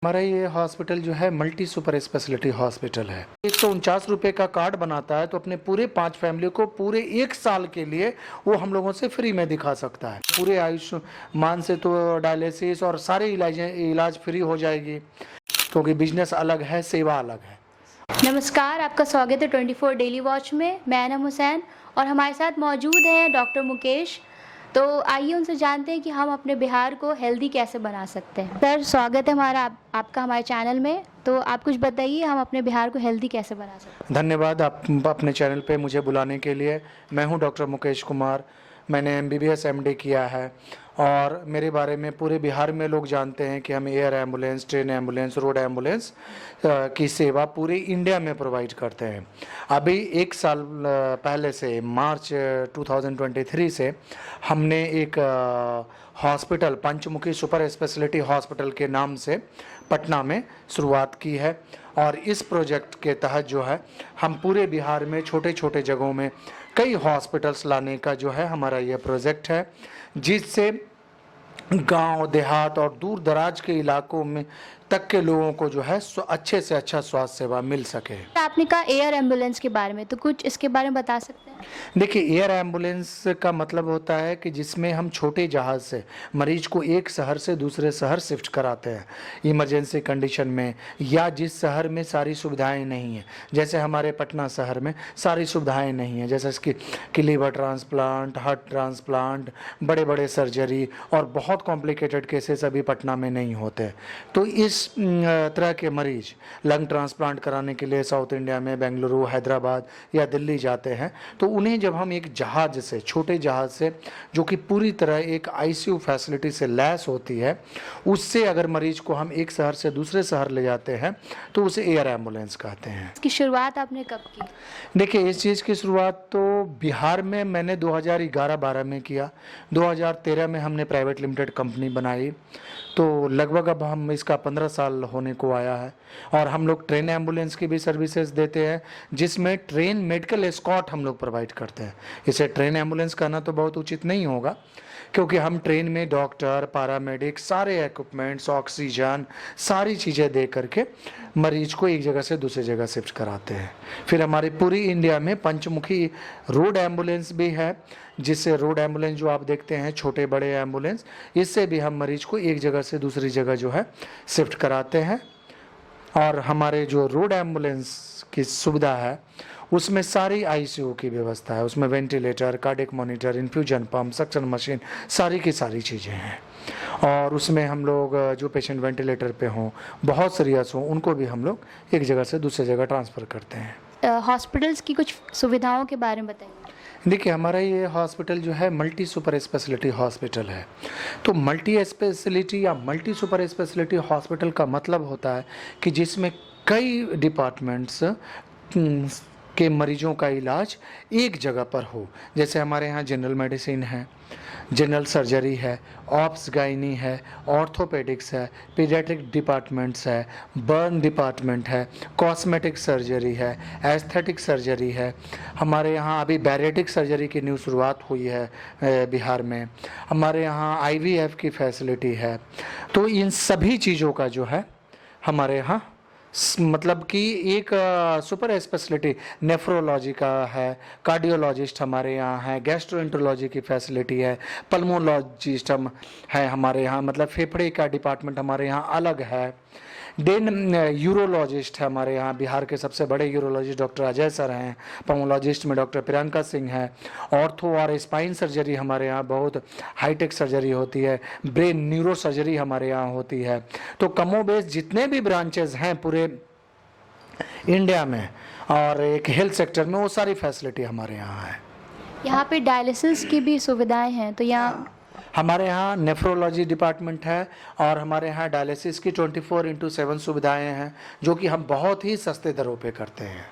हमारा ये हॉस्पिटल जो है मल्टी सुपर स्पेशलिटी हॉस्पिटल है। 149 रुपये का कार्ड बनाता है तो अपने पूरे 5 फैमिली को पूरे 1 साल के लिए वो हम लोगों से फ्री में दिखा सकता है। पूरे आयुष्मान से तो डायलिसिस और सारे इलाज फ्री हो जाएगी, क्योंकि बिजनेस अलग है, सेवा अलग है। नमस्कार, आपका स्वागत है 24 डेली वॉच में। मैं अनम हुसैन और हमारे साथ मौजूद हैं डॉक्टर मुकेश। तो आइए उनसे जानते हैं कि हम अपने बिहार को हेल्दी कैसे बना सकते हैं। सर, स्वागत है आपका हमारे चैनल में। तो आप कुछ बताइए, हम अपने बिहार को हेल्दी कैसे बना सकते हैं। धन्यवाद आप अपने चैनल पे मुझे बुलाने के लिए। मैं हूं डॉक्टर मुकेश कुमार। मैंने MBBS MD किया है और मेरे बारे में पूरे बिहार में लोग जानते हैं कि हम air ambulance, train ambulance, road ambulance की सेवा पूरे इंडिया में प्रोवाइड करते हैं। अभी 1 साल पहले से मार्च 2023 से हमने एक हॉस्पिटल पंचमुखी सुपर स्पेशलिटी हॉस्पिटल के नाम से पटना में शुरुआत की है। और इस प्रोजेक्ट के तहत जो है हम पूरे बिहार में छोटे छोटे जगहों में कई हॉस्पिटल्स लाने का जो है हमारा यह प्रोजेक्ट है, जिससे गांव, देहात और दूर दराज के इलाकों में तक के लोगों को जो है अच्छे से अच्छा स्वास्थ्य सेवा मिल सके। आपने कहा एयर एम्बुलेंस के बारे में, तो कुछ इसके बारे में बता सकते हैं। देखिए, एयर एम्बुलेंस का मतलब होता है कि जिसमें हम छोटे जहाज़ से मरीज को एक शहर से दूसरे शहर शिफ्ट कराते हैं इमरजेंसी कंडीशन में, या जिस शहर में सारी सुविधाएं नहीं हैं। जैसे हमारे पटना शहर में सारी सुविधाएं नहीं हैं, जैसे कि लीवर ट्रांसप्लांट, हार्ट ट्रांसप्लांट, बड़े बड़े सर्जरी और बहुत कॉम्प्लिकेटेड केसेस अभी पटना में नहीं होते। तो इस तरह के मरीज लंग ट्रांसप्लांट कराने के लिए साउथ इंडिया में बेंगलुरु, हैदराबाद या दिल्ली जाते हैं। तो उन्हें जब हम एक जहाज से, छोटे जहाज से, जो कि पूरी तरह एक ICU फैसिलिटी से लैस होती है, उससे अगर मरीज को हम एक शहर से दूसरे शहर ले जाते हैं तो उसे एयर एम्बुलेंस कहते हैं। इसकी शुरुआत आपने कब की? देखिए, इस चीज़ की शुरुआत तो बिहार में मैंने 2011-12 में किया। 2013 में हमने प्राइवेट लिमिटेड कंपनी बनाई, तो लगभग अब हम इसका 15 साल होने को आया है। और हम लोग ट्रेन एम्बुलेंस की भी सर्विसेज देते हैं, जिसमें ट्रेन मेडिकल एस्कॉर्ट हम लोग प्रोवाइड करते हैं। इसे ट्रेन एम्बुलेंस कहना तो बहुत उचित नहीं होगा, क्योंकि हम ट्रेन में डॉक्टर, पैरामेडिक, सारे इक्विपमेंट्स, ऑक्सीजन, सारी चीज़ें दे करके मरीज को एक जगह से दूसरी जगह शिफ्ट कराते हैं। फिर हमारी पूरी इंडिया में पंचमुखी रोड एम्बुलेंस भी है, जिससे रोड एम्बुलेंस जो आप देखते हैं, छोटे बड़े एम्बुलेंस, इससे भी हम मरीज को एक जगह से दूसरी जगह जो है शिफ्ट कराते हैं। और हमारे जो रोड एम्बुलेंस की सुविधा है उसमें सारी ICU की व्यवस्था है। उसमें ventilator, cardiac monitor, infusion pump, suction machine, सारी की सारी चीज़ें हैं। और उसमें हम लोग जो पेशेंट वेंटिलेटर पे हों, बहुत सीरियस हों, उनको भी हम लोग एक जगह से दूसरी जगह ट्रांसफ़र करते हैं। हॉस्पिटल्स की कुछ सुविधाओं के बारे में बताइए। देखिए, हमारा ये हॉस्पिटल जो है मल्टी सुपर स्पेशलिटी हॉस्पिटल है। तो मल्टी स्पेशलिटी या मल्टी सुपर स्पेशलिटी हॉस्पिटल का मतलब होता है कि जिसमें कई डिपार्टमेंट्स के मरीजों का इलाज एक जगह पर हो। जैसे हमारे यहाँ जनरल मेडिसिन है, जनरल सर्जरी है, ऑप्स गायनी है, ऑर्थोपेडिक्स है, पीडियाट्रिक डिपार्टमेंट्स है, बर्न डिपार्टमेंट है, कॉस्मेटिक सर्जरी है, एस्थेटिक सर्जरी है। हमारे यहाँ अभी बैरिएट्रिक सर्जरी की न्यू शुरुआत हुई है बिहार में। हमारे यहाँ IVF की फैसिलिटी है। तो इन सभी चीज़ों का जो है हमारे यहाँ मतलब कि एक सुपर स्पेशलिटी नेफ्रोलॉजी का है, कार्डियोलॉजिस्ट हमारे यहाँ है, गैस्ट्रोएंटरोलॉजी की फैसिलिटी है, पल्मोलॉजिस्ट हम है हमारे यहाँ, मतलब फेफड़े का डिपार्टमेंट हमारे यहाँ अलग है। देन यूरोलॉजिस्ट है हमारे यहाँ, बिहार के सबसे बड़े यूरोलॉजिस्ट डॉक्टर अजय सर हैं। पल्मोलॉजिस्ट में डॉक्टर प्रियंका सिंह है। ऑर्थो और स्पाइन सर्जरी हमारे यहाँ बहुत हाईटेक सर्जरी होती है। ब्रेन न्यूरो सर्जरी हमारे यहाँ होती है। तो कमोबेश जितने भी ब्रांचेज हैं पूरे इंडिया में और एक हेल्थ सेक्टर में, वो सारी फैसिलिटी हमारे यहाँ है। यहाँ पे डायलिसिस की भी सुविधाएं हैं, तो यहाँ हमारे यहाँ नेफ्रोलॉजी डिपार्टमेंट है और हमारे यहाँ डायलिसिस की 24/7 सुविधाएं हैं, जो कि हम बहुत ही सस्ते दरों पे करते हैं।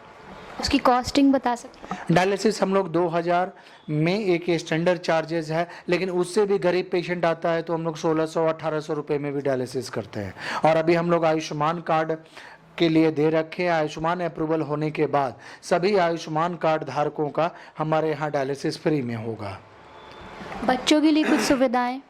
उसकी कॉस्टिंग बता सकते हैं? डायलिसिस हम लोग 2000 में एक स्टैंडर्ड चार्जेस है, लेकिन उससे भी गरीब पेशेंट आता है तो हम लोग 1600-1800 रुपये में भी डायलिसिस करते हैं। और अभी हम लोग आयुष्मान कार्ड के लिए दे रखे हैं। आयुष्मान अप्रूवल होने के बाद सभी आयुष्मान कार्ड धारकों का हमारे यहाँ डायलिसिस फ्री में होगा। बच्चों के लिए कुछ सुविधाएं?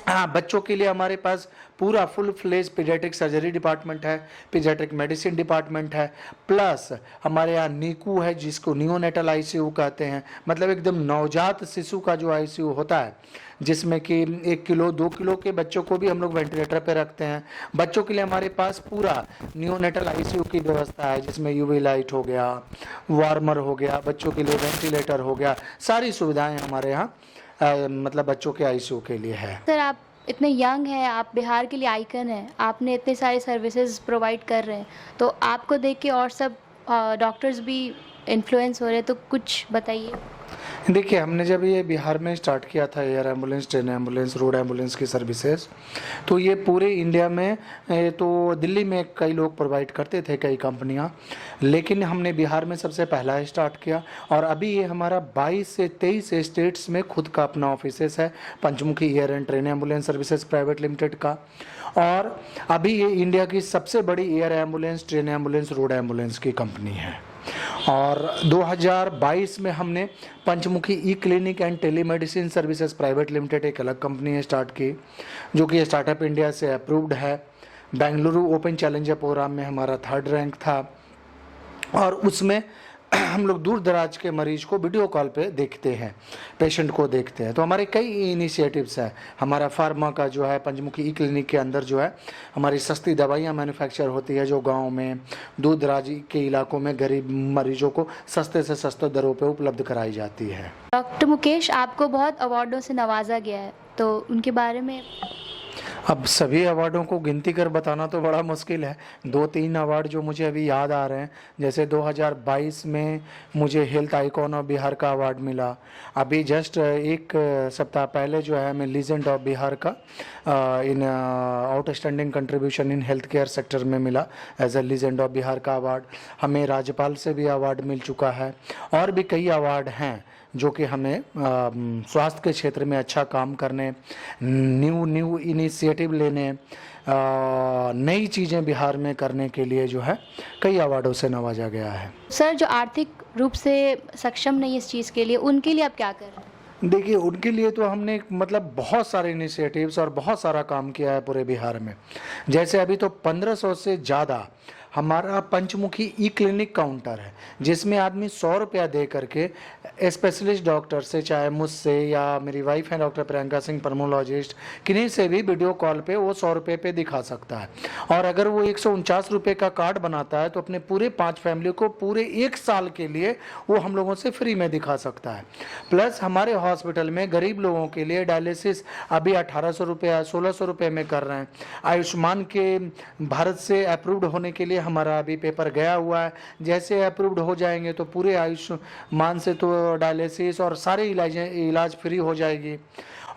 हाँ, बच्चों के लिए हमारे पास पूरा full fledge paediatric surgery department है, पीडियाट्रिक मेडिसिन डिपार्टमेंट है, प्लस हमारे यहाँ नीकू है जिसको नियोनेटल आईसीयू कहते हैं, मतलब एकदम नवजात शिशु का जो आईसीयू होता है, जिसमें कि 1 किलो 2 किलो के बच्चों को भी हम लोग वेंटिलेटर पे रखते हैं। बच्चों के लिए हमारे पास पूरा नियोनेटल आईसीयू की व्यवस्था है, जिसमें यूवी लाइट हो गया, वार्मर हो गया, बच्चों के लिए वेंटिलेटर हो गया, सारी सुविधाएं हमारे यहाँ मतलब बच्चों के आईसीयू के लिए है। सर आप इतने यंग हैं, आप बिहार के लिए आइकन हैं, आपने इतने सारे सर्विसेज प्रोवाइड कर रहे हैं, तो आपको देख के और सब डॉक्टर्स भी इन्फ्लुएंस हो रहे हैं, तो कुछ बताइए। देखिए, हमने जब ये बिहार में स्टार्ट किया था air ambulance, train ambulance, road ambulance की सर्विसेज, तो ये पूरे इंडिया में तो दिल्ली में कई लोग प्रोवाइड करते थे, कई कंपनियां, लेकिन हमने बिहार में सबसे पहला स्टार्ट किया और अभी ये हमारा 22 से 23 स्टेट्स में खुद का अपना ऑफिसेस है, Panchmukhi air and train ambulance services private limited का। और अभी ये इंडिया की सबसे बड़ी air ambulance, train ambulance, road ambulance की कंपनी है। और 2022 में हमने Panchmukhi E clinic and telemedicine services private limited एक अलग कंपनी स्टार्ट की, जो कि स्टार्टअप इंडिया से अप्रूव्ड है। बेंगलुरु ओपन चैलेंजर प्रोग्राम में हमारा 3rd रैंक था और उसमें हम लोग दूर दराज के मरीज को वीडियो कॉल पे देखते हैं, पेशेंट को देखते हैं। तो हमारे कई इनिशिएटिव्स हैं। हमारा फार्मा का जो है पंचमुखी ई क्लिनिक के अंदर जो है हमारी सस्ती दवाइयाँ मैन्युफैक्चर होती है, जो गांव में दूर दराज के इलाकों में गरीब मरीजों को सस्ते से सस्ते दरों पे उपलब्ध कराई जाती है। डॉक्टर मुकेश, आपको बहुत अवार्डों से नवाजा गया है, तो उनके बारे में। अब सभी अवार्डों को गिनती कर बताना तो बड़ा मुश्किल है। 2-3 अवार्ड जो मुझे अभी याद आ रहे हैं, जैसे 2022 में मुझे हेल्थ आइकॉन ऑफ बिहार का अवार्ड मिला। अभी जस्ट 1 सप्ताह पहले जो है हमें लीजेंड ऑफ बिहार का in outstanding contribution in health care sector में मिला as a legend of Bihar का अवार्ड। हमें राज्यपाल से भी अवार्ड मिल चुका है और भी कई अवार्ड हैं जो कि हमें स्वास्थ्य के क्षेत्र में अच्छा काम करने, न्यू इनिशिएटिव लेने, नई चीज़ें बिहार में करने के लिए जो है कई अवार्डों से नवाजा गया है। सर, जो आर्थिक रूप से सक्षम नहीं इस चीज़ के लिए, उनके लिए आप क्या कर रहे हैं? देखिए, उनके लिए तो हमने मतलब बहुत सारे इनिशिएटिव्स और बहुत सारा काम किया है पूरे बिहार में। जैसे अभी तो 1500 से ज़्यादा हमारा पंचमुखी ई क्लिनिक काउंटर है, जिसमें आदमी 100 रुपया दे करके स्पेशलिस्ट डॉक्टर से, चाहे मुझसे या मेरी वाइफ है डॉक्टर प्रियंका सिंह पर्मोलॉजिस्ट, किन्हीं से भी वीडियो कॉल पे वो 100 रुपये पे दिखा सकता है। और अगर वो 149 रुपये का कार्ड बनाता है तो अपने पूरे 5 फैमिली को पूरे 1 साल के लिए वो हम लोगों से फ्री में दिखा सकता है। प्लस हमारे हॉस्पिटल में गरीब लोगों के लिए डायलिसिस अभी 1800 रुपये 1600 रुपये में कर रहे हैं। आयुष्मान के भारत से अप्रूव्ड होने के लिए हमारा अभी पेपर गया हुआ है, जैसे अप्रूव्ड हो जाएंगे तो पूरे आयुष्मान से तो डायलिसिस और सारे इलाज फ्री हो जाएगी।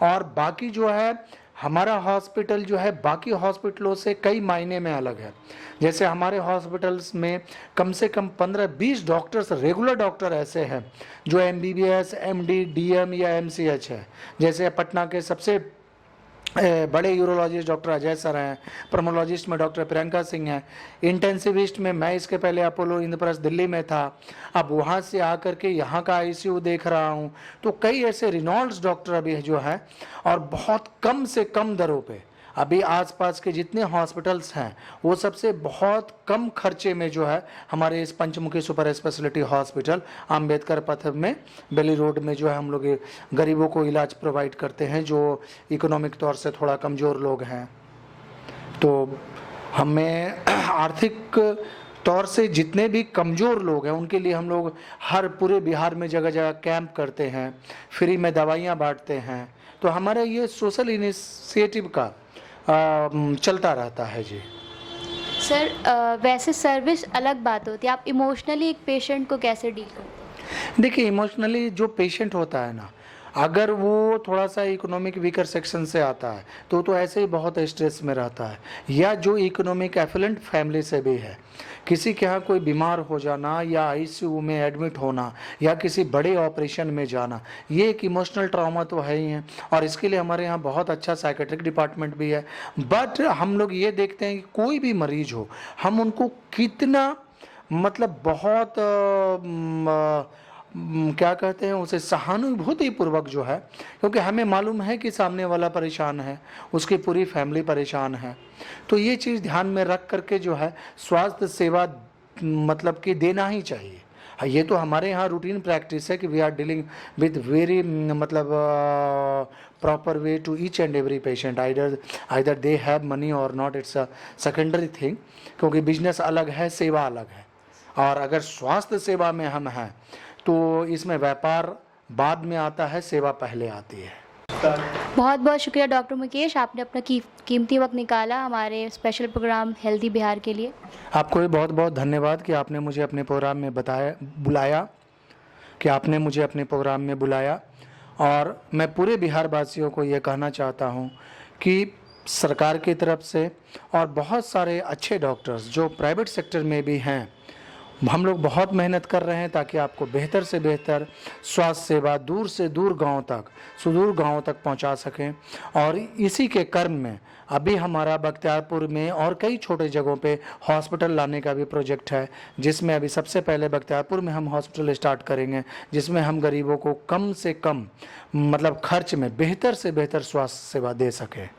और बाकी जो है हमारा हॉस्पिटल जो है बाकी हॉस्पिटलों से कई मायने में अलग है। जैसे हमारे हॉस्पिटल्स में कम से कम 15-20 डॉक्टर्स, रेगुलर डॉक्टर ऐसे हैं जो MBBS, MD, DM या MCH है। जैसे पटना के सबसे बड़े यूरोलॉजिस्ट डॉक्टर अजय सर हैं, पर्मोलॉजिस्ट में डॉक्टर प्रियंका सिंह हैं, इंटेंसिविस्ट में मैं इसके पहले अपोलो इंद्रप्रस्थ दिल्ली में था, अब वहाँ से आकर के यहाँ का ICU देख रहा हूँ। तो कई ऐसे रिनॉल्ड्स डॉक्टर अभी जो है और बहुत कम से कम दरों पे अभी आसपास के जितने हॉस्पिटल्स हैं वो सबसे बहुत कम खर्चे में जो है हमारे इस पंचमुखी सुपर स्पेशलिटी हॉस्पिटल अम्बेडकर पथ में बेली रोड में जो है हम लोग गरीबों को इलाज प्रोवाइड करते हैं, जो इकोनॉमिक तौर से थोड़ा कमज़ोर लोग हैं। तो हमें आर्थिक तौर से जितने भी कमज़ोर लोग हैं उनके लिए हम लोग हर पूरे बिहार में जगह जगह कैंप करते हैं, फ्री में दवाइयाँ बांटते हैं। तो हमारा ये सोशल इनिशिएटिव का चलता रहता है जी। सर, वैसे सर्विस अलग बात होती है, आप इमोशनली एक पेशेंट को कैसे डील करते हैं? देखिए, इमोशनली जो पेशेंट होता है ना, अगर वो थोड़ा सा इकोनॉमिक वीकर सेक्शन से आता है तो ऐसे ही बहुत स्ट्रेस में रहता है, या जो इकोनॉमिक एफिलेंट फैमिली से भी है, किसी के यहाँ कोई बीमार हो जाना या ICU में एडमिट होना या किसी बड़े ऑपरेशन में जाना, ये एक इमोशनल ट्रॉमा तो है ही है। और इसके लिए हमारे यहाँ बहुत अच्छा साइकेट्रिक डिपार्टमेंट भी है। बट हम लोग ये देखते हैं कि कोई भी मरीज हो, हम उनको कितना मतलब बहुत क्या कहते हैं उसे, सहानुभूति पूर्वक जो है, क्योंकि हमें मालूम है कि सामने वाला परेशान है, उसकी पूरी फैमिली परेशान है, तो ये चीज़ ध्यान में रख करके जो है स्वास्थ्य सेवा मतलब कि देना ही चाहिए। हाँ, ये तो हमारे यहाँ रूटीन प्रैक्टिस है कि we are dealing with very मतलब proper way to each and every patient, either they have money और not, it's a secondary thing, क्योंकि बिजनेस अलग है, सेवा अलग है। और अगर स्वास्थ्य सेवा में हम हैं तो इसमें व्यापार बाद में आता है, सेवा पहले आती है। बहुत बहुत शुक्रिया डॉक्टर मुकेश, आपने अपना कीमती वक्त निकाला हमारे स्पेशल प्रोग्राम हेल्दी बिहार के लिए। आपको भी बहुत बहुत धन्यवाद कि आपने मुझे अपने प्रोग्राम में बुलाया। और मैं पूरे बिहार वासियों को ये कहना चाहता हूँ कि सरकार की तरफ से और बहुत सारे अच्छे डॉक्टर्स जो प्राइवेट सेक्टर में भी हैं, हम लोग बहुत मेहनत कर रहे हैं ताकि आपको बेहतर से बेहतर स्वास्थ्य सेवा दूर से दूर गांव तक, सुदूर गांव तक पहुंचा सकें। और इसी के क्रम में अभी हमारा बख्तियारपुर में और कई छोटे जगहों पे हॉस्पिटल लाने का भी प्रोजेक्ट है, जिसमें अभी सबसे पहले बख्तियारपुर में हम हॉस्पिटल स्टार्ट करेंगे, जिसमें हम गरीबों को कम से कम मतलब खर्च में बेहतर से बेहतर स्वास्थ्य सेवा दे सकें।